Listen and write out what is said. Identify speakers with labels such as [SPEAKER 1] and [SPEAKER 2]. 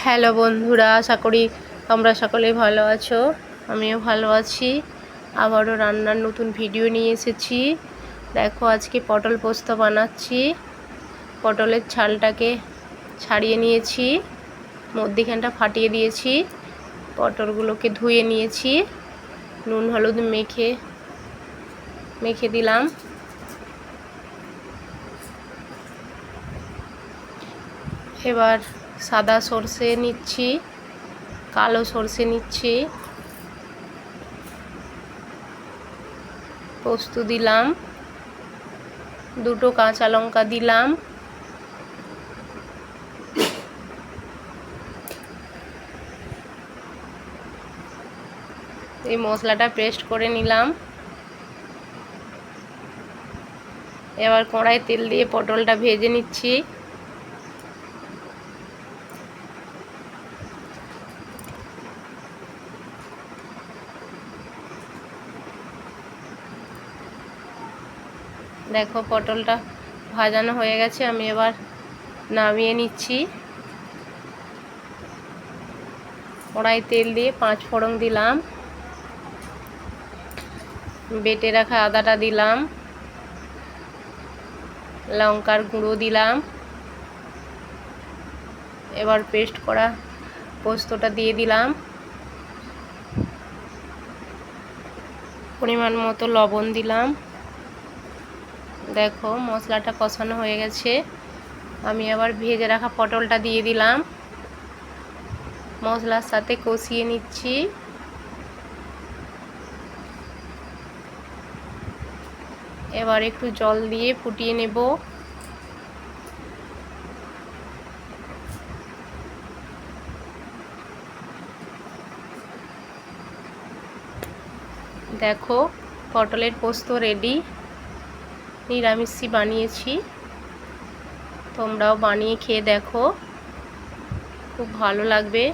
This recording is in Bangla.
[SPEAKER 1] হ্যালো বন্ধুরা, আশা করি তোমরা সকলেই ভালো আছো। আমিও ভালো আছি। আবারও রান্নার নতুন ভিডিও নিয়ে এসেছি। দেখো, আজকে পটল পোস্ত বানাচ্ছি। পটলের ছালটাকে ছাড়িয়ে নিয়েছি, মধ্যিখানটা ফাটিয়ে দিয়েছি। পটলগুলোকে ধুয়ে নিয়েছি, নুন হলুদ মেখে দিলাম। এবার সাদা সর্ষে নিচ্ছি, কালো সর্ষে নিচ্ছি, পোস্ত দিলাম, দুটো কাঁচা লঙ্কা দিলাম, এই মশলাটা পেস্ট করে নিলাম। এবার কড়াই তেল দিয়ে পটলটা ভেজে নিচ্ছি। দেখো, পটলটা ভাজানো হয়ে গেছে, আমি এবার নামিয়ে নিচ্ছি। কড়াই তেল দিয়ে 5 ফোড়ন দিলাম, বেটে রাখা আদাটা দিলাম, লঙ্কার গুঁড়ো দিলাম। এবার পেস্ট করা পোস্তটা দিয়ে দিলাম, পরিমাণ মতো লবণ দিলাম। দেখো, মশলাটা কষানো হয়ে গেছে, আমি আবার ভেজে রাখা পটলটা দিয়ে দিলাম, মশলার সাথে কষিয়ে নিচ্ছি। এবার একটু জল দিয়ে ফুটিয়ে নেব। দেখো, পটলের পোস্ত রেডি। নিরামিষই বানিয়েছি, তোমরাও বানিয়ে খেয়ে দেখো, খুব ভালো লাগবে।